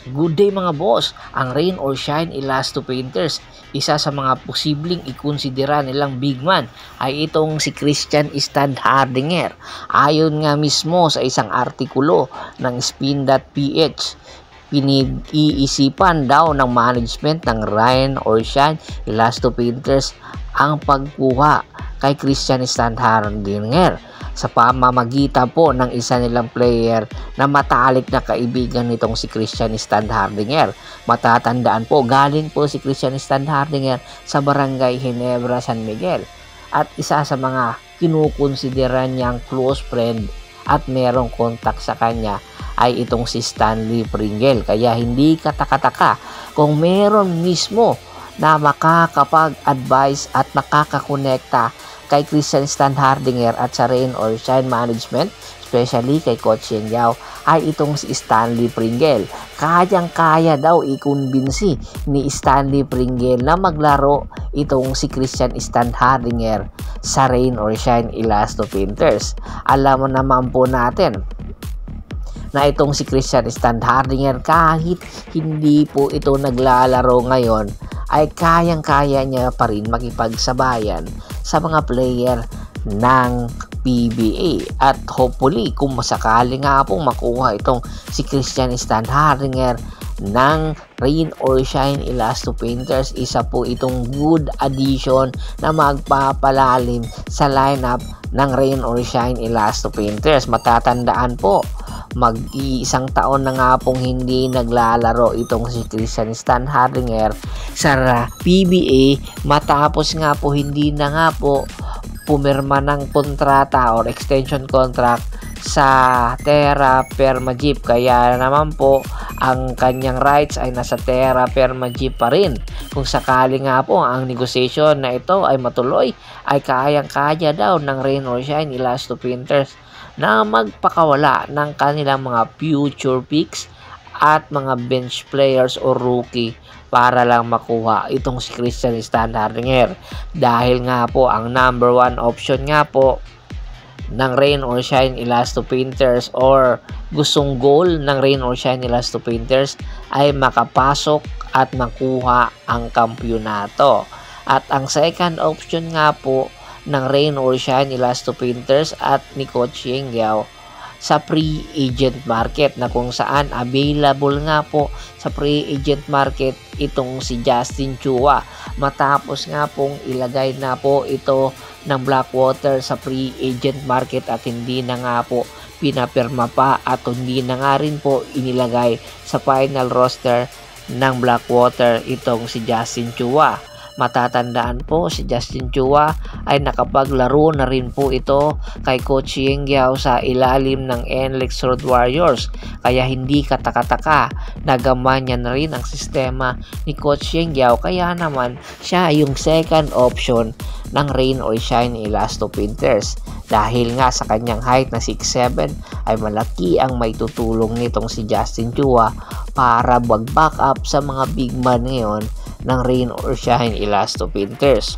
Good day mga boss! Ang Rain or Shine Elasto Painters, isa sa mga posibleng ikonsidera nilang big man ay itong si Christian Standhardinger. Ayon nga mismo sa isang artikulo ng Spin.ph, pinag-iisipan daw ng management ng Rain or Shine Elasto Painters ang pagkuha kay Christian Standhardinger sa pamamagitan po ng isa nilang player na matalik na kaibigan nitong si Christian Standhardinger. Matatandaan po, galing po si Christian Standhardinger sa Barangay Ginebra, San Miguel, at isa sa mga kinukonsidera niyang close friend at merong kontak sa kanya ay itong si Stanley Pringle. Kaya hindi katakataka kung meron mismo na makakapag-advise at makakakonekta kay Christian Standhardinger at sa Rain or Shine Management, especially kay Coach Yeng Yao, ay itong si Stanley Pringle. Kayang-kaya daw i-convince ni Stanley Pringle na maglaro itong si Christian Standhardinger sa Rain or Shine Elasto Painters. Alam mo naman po natin na itong si Christian Standhardinger, kahit hindi po ito naglalaro ngayon, ay kayang-kaya niya pa rin makipagsabayan sa mga player ng PBA. At hopefully, kung masakali nga pong makuha itong si Christian Standhardinger ng Rain or Shine Elasto Painters, isa po itong good addition na magpapalalim sa lineup ng Rain or Shine Elasto Painters. Matatandaan po, mag-iisang taon na nga pong hindi naglalaro itong si Christian Standhardinger sa PBA matapos nga po hindi na nga po pumirma ng kontrata or extension contract sa Terra Firma Jeep. Kaya naman po ang kanyang rights ay nasa Terra Firma Jeep pa rin. Kung sakali nga po ang negotiation na ito ay matuloy, ay kayang-kaya daw ng Rain or Shine Elasto Painters na magpakawala ng kanilang mga future picks at mga bench players o rookie para lang makuha itong si Christian Standhardinger. Dahil nga po ang number 1 option nga po ng Rain or Shine Elasto Painters or gustong goal ng Rain or Shine Elasto Painters ay makapasok at makuha ang kampyonato. At ang second option nga po ng Rain or Shine Elasto Painters at ni Coach Yeng Yao sa free agent market, na kung saan available nga po sa free agent market itong si Justin Chua matapos nga pong ilagay na po ito ng Blackwater sa free agent market at hindi na nga po pinapirma pa at hindi na nga rin po inilagay sa final roster ng Blackwater itong si Justin Chua. Matatandaan po, si Justin Chua ay nakapaglaro na rin po ito kay Coach Yeng Yao sa ilalim ng NLEX Road Warriors. Kaya hindi katakataka na gaman niya na rin ang sistema ni Coach Yeng Yao. Kaya naman siya yung second option ng Rain or Shine Elasto Painters. Dahil nga sa kanyang height na 6'7", ay malaki ang may tutulong nitong si Justin Chua para mag-back up sa mga big man ngayon ng Rain or Shine Elasto Painters.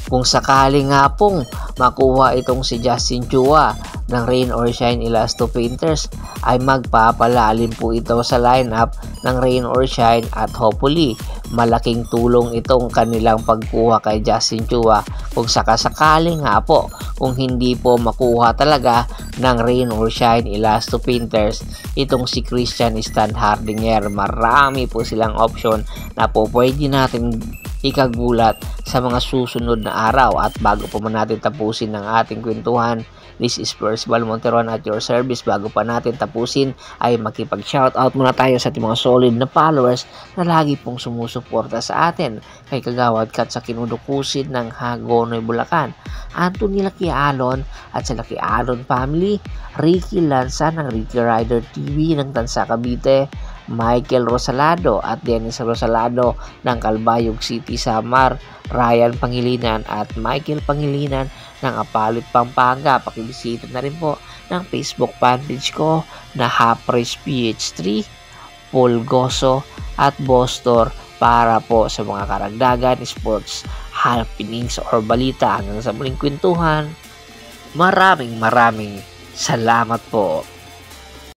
Kung sakali nga pong makuha itong si Justin Chua ng Rain or Shine Elasto Painters, ay magpapalalim po ito sa lineup ng Rain or Shine at hopefully malaking tulong itong kanilang pagkuha kay Justin Chua kung sakasakali nga po kung hindi po makuha talaga ng Rain or Shine Elasto Painters itong si Christian Standhardinger. Marami po silang option na po pwede natin ikagulat sa mga susunod na araw. At bago pa man natin tapusin ng ating kwentuhan, this is Percival Monteron at your service. Bago pa natin tapusin ay makipag-shoutout muna tayo sa ating mga solid na followers na lagi pong sumusuporta sa atin. Kay Kagawad Kat sa Kinudukusid ng Hagonoy, Bulacan, Anthony Lucky Alon at sa Lucky Alon family, Ricky Lanza ng Ricky Rider TV ng Tansa, Cavite, Michael Rosalado at Dennis Rosalado ng Calbayog City, Samar, Ryan Pangilinan at Michael Pangilinan ng Apalit, Pampanga. Pakibisita na rin po ng Facebook fanpage ko na Hapres PH3, Paul Goso at Bostor para po sa mga karagdagan, sports, happenings or balita. Hanggang sa muling kwentuhan, maraming salamat po.